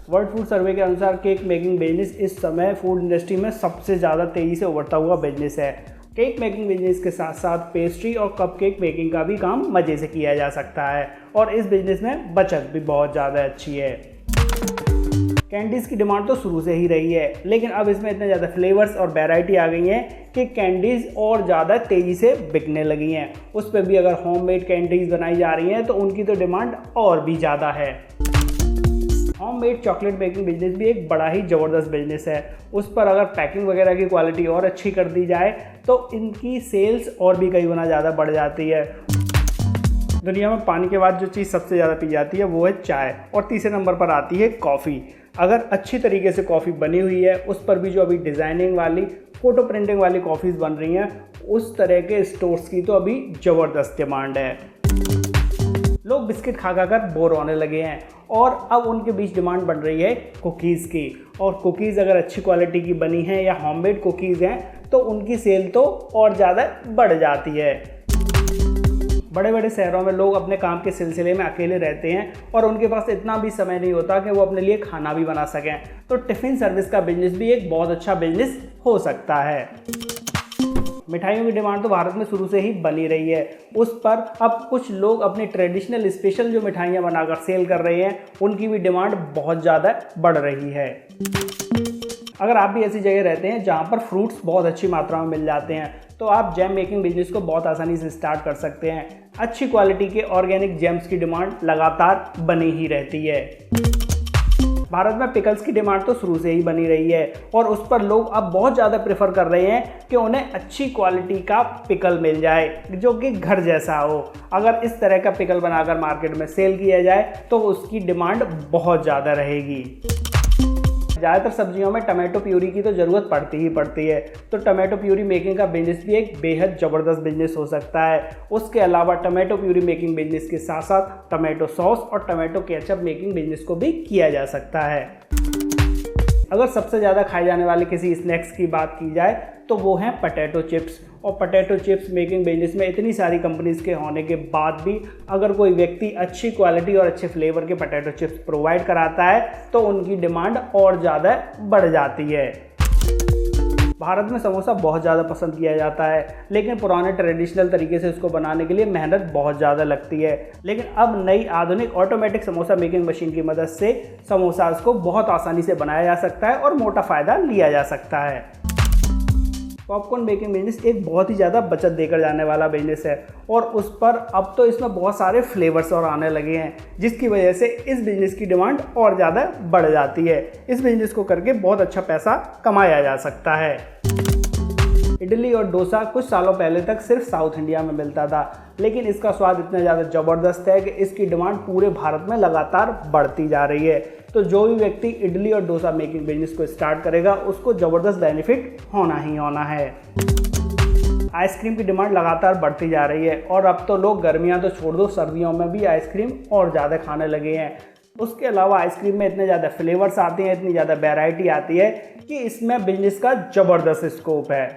World food सर्वे के अनुसार cake making business इस समय फूड इंडस्ट्री में सबसे ज़्यादा तेज़ी से उभरता हुआ बिजनेस है। केक मेकिंग बिजनेस के साथ साथ पेस्ट्री और कपकेक मेकिंग का भी काम मज़े से किया जा सकता है और इस बिजनेस में बचत भी बहुत ज़्यादा अच्छी है। कैंडीज़ की डिमांड तो शुरू से ही रही है, लेकिन अब इसमें इतने ज़्यादा फ्लेवर्स और वैरायटी आ गई हैं कि कैंडीज़ और ज़्यादा तेज़ी से बिकने लगी हैं। उस पर भी अगर होममेड कैंडीज़ बनाई जा रही हैं तो उनकी तो डिमांड और भी ज़्यादा है। होममेड चॉकलेट मेकिंग बिजनेस भी एक बड़ा ही ज़बरदस्त बिजनेस है। उस पर अगर पैकिंग वगैरह की क्वालिटी और अच्छी कर दी जाए तो इनकी सेल्स और भी कई गुना ज़्यादा बढ़ जाती है। दुनिया में पानी के बाद जो चीज़ सबसे ज़्यादा पी जाती है वो है चाय और तीसरे नंबर पर आती है कॉफ़ी। अगर अच्छी तरीके से कॉफ़ी बनी हुई है, उस पर भी जो अभी डिज़ाइनिंग वाली फ़ोटो प्रिंटिंग वाली कॉफ़ीज़ बन रही हैं, उस तरह के स्टोर्स की तो अभी ज़बरदस्त डिमांड है। लोग बिस्किट खा कर बोर होने लगे हैं और अब उनके बीच डिमांड बढ़ रही है कुकीज़ की। और कुकीज़ अगर अच्छी क्वालिटी की बनी हैं या होममेड कुकीज़ हैं तो उनकी सेल तो और ज़्यादा बढ़ जाती है। बड़े बड़े शहरों में लोग अपने काम के सिलसिले में अकेले रहते हैं और उनके पास इतना भी समय नहीं होता कि वो अपने लिए खाना भी बना सकें, तो टिफ़िन सर्विस का बिजनेस भी एक बहुत अच्छा बिजनेस हो सकता है। मिठाइयों की डिमांड तो भारत में शुरू से ही बनी रही है। उस पर अब कुछ लोग अपनी ट्रेडिशनल स्पेशल जो मिठाइयाँ बनाकर सेल कर रहे हैं, उनकी भी डिमांड बहुत ज़्यादा बढ़ रही है। अगर आप भी ऐसी जगह रहते हैं जहाँ पर फ्रूट्स बहुत अच्छी मात्रा में मिल जाते हैं तो आप जैम मेकिंग बिजनेस को बहुत आसानी से स्टार्ट कर सकते हैं। अच्छी क्वालिटी के ऑर्गेनिक जैम्स की डिमांड लगातार बनी ही रहती है। भारत में पिकल्स की डिमांड तो शुरू से ही बनी रही है और उस पर लोग अब बहुत ज़्यादा प्रेफर कर रहे हैं कि उन्हें अच्छी क्वालिटी का पिकल मिल जाए जो कि घर जैसा हो। अगर इस तरह का पिकल बनाकर मार्केट में सेल किया जाए तो उसकी डिमांड बहुत ज़्यादा रहेगी। ज़्यादातर सब्जियों में टमाटो प्यूरी की तो ज़रूरत पड़ती ही पड़ती है, तो टमाटो प्यूरी मेकिंग का बिजनेस भी एक बेहद ज़बरदस्त बिजनेस हो सकता है। उसके अलावा टमाटो प्यूरी मेकिंग बिजनेस के साथ साथ टमाटो सॉस और टमाटो केचप मेकिंग बिजनेस को भी किया जा सकता है। अगर सबसे ज़्यादा खाए जाने वाले किसी स्नैक्स की बात की जाए तो वो हैं पोटैटो चिप्स। और पोटैटो चिप्स मेकिंग बिजनेस में इतनी सारी कंपनीज़ के होने के बाद भी अगर कोई व्यक्ति अच्छी क्वालिटी और अच्छे फ्लेवर के पोटैटो चिप्स प्रोवाइड कराता है तो उनकी डिमांड और ज़्यादा बढ़ जाती है। भारत में समोसा बहुत ज़्यादा पसंद किया जाता है, लेकिन पुराने ट्रेडिशनल तरीके से इसको बनाने के लिए मेहनत बहुत ज़्यादा लगती है। लेकिन अब नई आधुनिक ऑटोमेटिक समोसा मेकिंग मशीन की मदद से समोसा को बहुत आसानी से बनाया जा सकता है और मोटा फ़ायदा लिया जा सकता है। पॉपकॉर्न मेकिंग बिजनेस एक बहुत ही ज़्यादा बचत देकर जाने वाला बिजनेस है और उस पर अब तो इसमें बहुत सारे फ्लेवर्स और आने लगे हैं, जिसकी वजह से इस बिज़नेस की डिमांड और ज़्यादा बढ़ जाती है। इस बिज़नेस को करके बहुत अच्छा पैसा कमाया जा सकता है। इडली और डोसा कुछ सालों पहले तक सिर्फ साउथ इंडिया में मिलता था, लेकिन इसका स्वाद इतना ज़्यादा ज़बरदस्त है कि इसकी डिमांड पूरे भारत में लगातार बढ़ती जा रही है। तो जो भी व्यक्ति इडली और डोसा मेकिंग बिजनेस को स्टार्ट करेगा उसको ज़बरदस्त बेनिफिट होना ही होना है। आइसक्रीम की डिमांड लगातार बढ़ती जा रही है और अब तो लोग गर्मियां तो छोड़ दो, सर्दियों में भी आइसक्रीम और ज़्यादा खाने लगे हैं। उसके अलावा आइसक्रीम में इतने ज़्यादा फ्लेवर्स आते हैं, इतनी ज़्यादा वैरायटी आती है कि इसमें बिजनेस का ज़बरदस्त स्कोप है।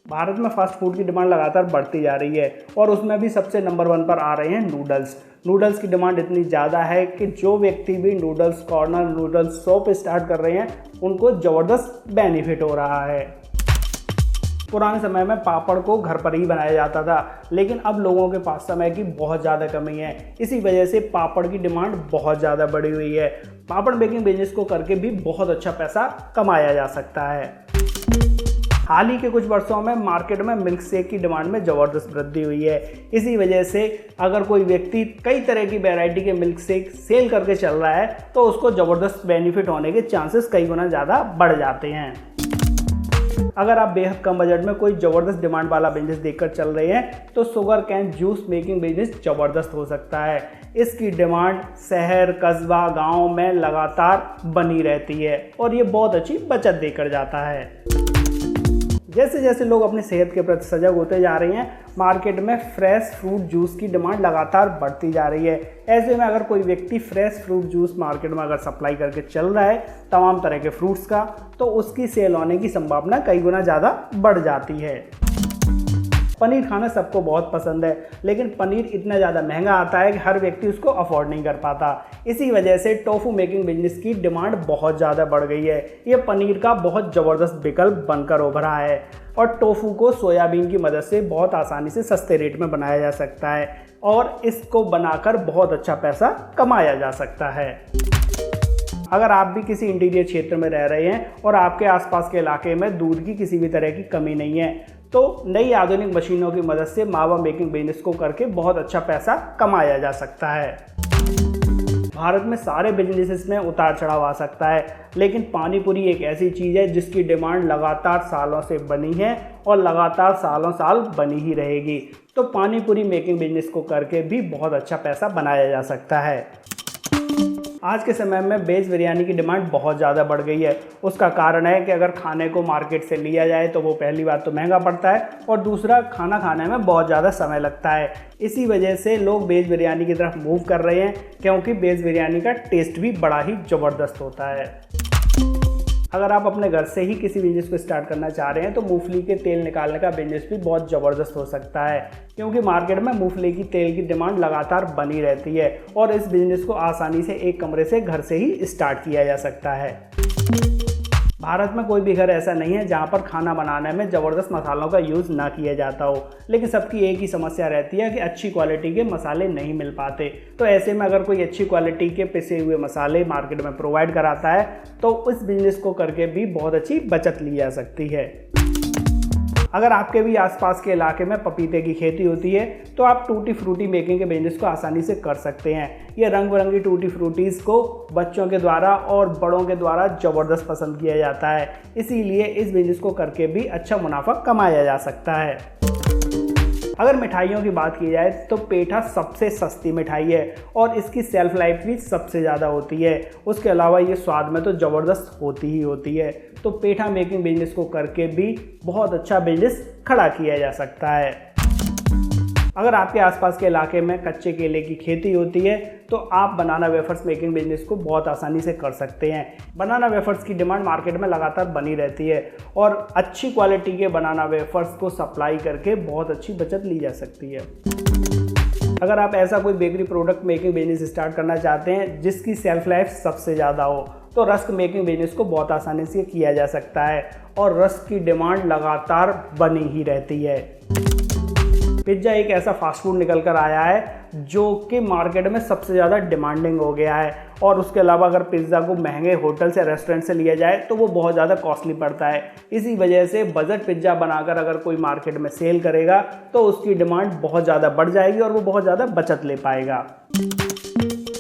भारत में फास्ट फूड की डिमांड लगातार बढ़ती जा रही है और उसमें भी सबसे नंबर 1 पर आ रहे हैं नूडल्स। नूडल्स की डिमांड इतनी ज़्यादा है कि जो व्यक्ति भी noodles corner, noodles shop start कर रहे हैं उनको ज़बरदस्त बेनिफिट हो रहा है। पुराने समय में पापड़ को घर पर ही बनाया जाता था, लेकिन अब लोगों के पास समय की बहुत ज़्यादा कमी है। इसी वजह से पापड़ की डिमांड बहुत ज़्यादा बढ़ी हुई है। पापड़ बेकिंग बिजनेस को करके भी बहुत अच्छा पैसा कमाया जा सकता है। हाल ही के कुछ वर्षों में मार्केट में मिल्क शेक की डिमांड में ज़बरदस्त वृद्धि हुई है। इसी वजह से अगर कोई व्यक्ति कई तरह की वैरायटी के मिल्क शेक सेल करके चल रहा है तो उसको ज़बरदस्त बेनिफिट होने के चांसेस कई गुना ज़्यादा बढ़ जाते हैं। अगर आप बेहद कम बजट में कोई ज़बरदस्त डिमांड वाला बिजनेस देखकर चल रहे हैं तो sugar cane juice making business ज़बरदस्त हो सकता है। इसकी डिमांड शहर, कस्बा, गांव में लगातार बनी रहती है और ये बहुत अच्छी बचत देकर जाता है। जैसे जैसे लोग अपनी सेहत के प्रति सजग होते जा रहे हैं, मार्केट में फ्रेश फ्रूट जूस की डिमांड लगातार बढ़ती जा रही है। ऐसे में अगर कोई व्यक्ति फ्रेश फ्रूट जूस मार्केट में अगर सप्लाई करके चल रहा है तमाम तरह के फ्रूट्स का, तो उसकी सेल होने की संभावना कई गुना ज़्यादा बढ़ जाती है। पनीर खाना सबको बहुत पसंद है, लेकिन पनीर इतना ज़्यादा महंगा आता है कि हर व्यक्ति उसको अफोर्ड नहीं कर पाता। इसी वजह से टोफू मेकिंग बिजनेस की डिमांड बहुत ज़्यादा बढ़ गई है। ये पनीर का बहुत ज़बरदस्त विकल्प बनकर उभरा है और टोफू को सोयाबीन की मदद से बहुत आसानी से सस्ते रेट में बनाया जा सकता है और इसको बनाकर बहुत अच्छा पैसा कमाया जा सकता है। अगर आप भी किसी इंटीरियर क्षेत्र में रह रहे हैं और आपके आसपास के इलाके में दूध की किसी भी तरह की कमी नहीं है, तो नई आधुनिक मशीनों की मदद से मावा मेकिंग बिजनेस को करके बहुत अच्छा पैसा कमाया जा सकता है। भारत में सारे बिजनेसेस में उतार चढ़ाव आ सकता है, लेकिन पानी पूरी एक ऐसी चीज़ है जिसकी डिमांड लगातार सालों से बनी है और लगातार सालों साल बनी ही रहेगी। तो पानी पूरी मेकिंग बिजनेस को करके भी बहुत अच्छा पैसा बनाया जा सकता है। आज के समय में वेज बिरयानी की डिमांड बहुत ज़्यादा बढ़ गई है। उसका कारण है कि अगर खाने को मार्केट से लिया जाए तो वो पहली बात तो महंगा पड़ता है और दूसरा खाना खाने में बहुत ज़्यादा समय लगता है। इसी वजह से लोग वेज बिरयानी की तरफ मूव कर रहे हैं, क्योंकि वेज बिरयानी का टेस्ट भी बड़ा ही ज़बरदस्त होता है। अगर आप अपने घर से ही किसी बिजनेस को स्टार्ट करना चाह रहे हैं तो मूंगफली के तेल निकालने का बिजनेस भी बहुत ज़बरदस्त हो सकता है, क्योंकि मार्केट में मूंगफली की तेल की डिमांड लगातार बनी रहती है और इस बिजनेस को आसानी से एक कमरे से घर से ही स्टार्ट किया जा सकता है। भारत में कोई भी घर ऐसा नहीं है जहां पर खाना बनाने में ज़बरदस्त मसालों का यूज़ ना किया जाता हो, लेकिन सबकी एक ही समस्या रहती है कि अच्छी क्वालिटी के मसाले नहीं मिल पाते। तो ऐसे में अगर कोई अच्छी क्वालिटी के पिसे हुए मसाले मार्केट में प्रोवाइड कराता है तो उस बिजनेस को करके भी बहुत अच्छी बचत ली जा सकती है। अगर आपके भी आसपास के इलाके में पपीते की खेती होती है तो आप टूटी फ्रूटी मेकिंग के बिजनेस को आसानी से कर सकते हैं। ये रंग बिरंगी टूटी फ्रूटीज़ को बच्चों के द्वारा और बड़ों के द्वारा ज़बरदस्त पसंद किया जाता है, इसीलिए इस बिजनेस को करके भी अच्छा मुनाफा कमाया जा सकता है। अगर मिठाइयों की बात की जाए तो पेठा सबसे सस्ती मिठाई है और इसकी सेल्फ लाइफ भी सबसे ज़्यादा होती है। उसके अलावा ये स्वाद में तो ज़बरदस्त होती ही होती है। तो पेठा मेकिंग बिजनेस को करके भी बहुत अच्छा बिजनेस खड़ा किया जा सकता है। अगर आपके आसपास के इलाके में कच्चे केले की खेती होती है तो आप बनाना वेफर्स मेकिंग बिजनेस को बहुत आसानी से कर सकते हैं। बनाना वेफर्स की डिमांड मार्केट में लगातार बनी रहती है और अच्छी क्वालिटी के बनाना वेफर्स को सप्लाई करके बहुत अच्छी बचत ली जा सकती है। अगर आप ऐसा कोई bakery product making business start करना चाहते हैं जिसकी सेल्फ लाइफ सबसे ज़्यादा हो तो रस्क मेकिंग बिजनेस को बहुत आसानी से किया जा सकता है और रस्क की डिमांड लगातार बनी ही रहती है। पिज़्ज़ा एक ऐसा फास्ट फूड निकल कर आया है जो कि मार्केट में सबसे ज़्यादा डिमांडिंग हो गया है और उसके अलावा अगर पिज़्ज़ा को महंगे होटल से रेस्टोरेंट से लिया जाए तो वो बहुत ज़्यादा कॉस्टली पड़ता है। इसी वजह से बजट पिज़्ज़ा बनाकर अगर कोई मार्केट में सेल करेगा तो उसकी डिमांड बहुत ज़्यादा बढ़ जाएगी और वो बहुत ज़्यादा बचत ले पाएगा।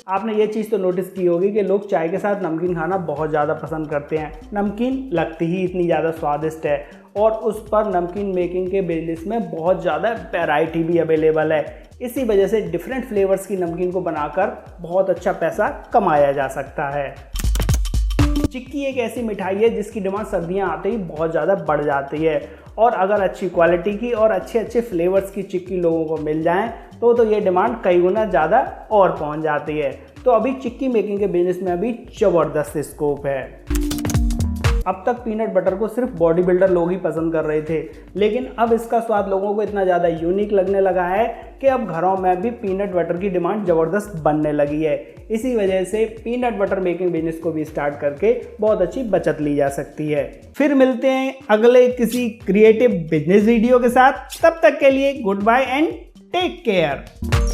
आपने ये चीज़ तो नोटिस की होगी कि लोग चाय के साथ नमकीन खाना बहुत ज़्यादा पसंद करते हैं। नमकीन लगती ही इतनी ज़्यादा स्वादिष्ट है और उस पर नमकीन मेकिंग के बिजनेस में बहुत ज़्यादा वैरायटी भी अवेलेबल है। इसी वजह से डिफरेंट फ्लेवर्स की नमकीन को बनाकर बहुत अच्छा पैसा कमाया जा सकता है। चिक्की एक ऐसी मिठाई है जिसकी डिमांड सर्दियाँ आते ही बहुत ज़्यादा बढ़ जाती है और अगर अच्छी क्वालिटी की और अच्छे अच्छे फ्लेवर्स की चिक्की लोगों को मिल जाएं तो ये डिमांड कई गुना ज़्यादा और पहुंच जाती है। तो अभी चिक्की मेकिंग के बिजनेस में अभी ज़बरदस्त स्कोप है। अब तक पीनट बटर को सिर्फ बॉडी बिल्डर लोग ही पसंद कर रहे थे, लेकिन अब इसका स्वाद लोगों को इतना ज़्यादा यूनिक लगने लगा है कि अब घरों में भी पीनट बटर की डिमांड ज़बरदस्त बनने लगी है। इसी वजह से पीनट बटर मेकिंग बिजनेस को भी स्टार्ट करके बहुत अच्छी बचत ली जा सकती है। फिर मिलते हैं अगले किसी क्रिएटिव बिजनेस वीडियो के साथ। तब तक के लिए goodbye and take care.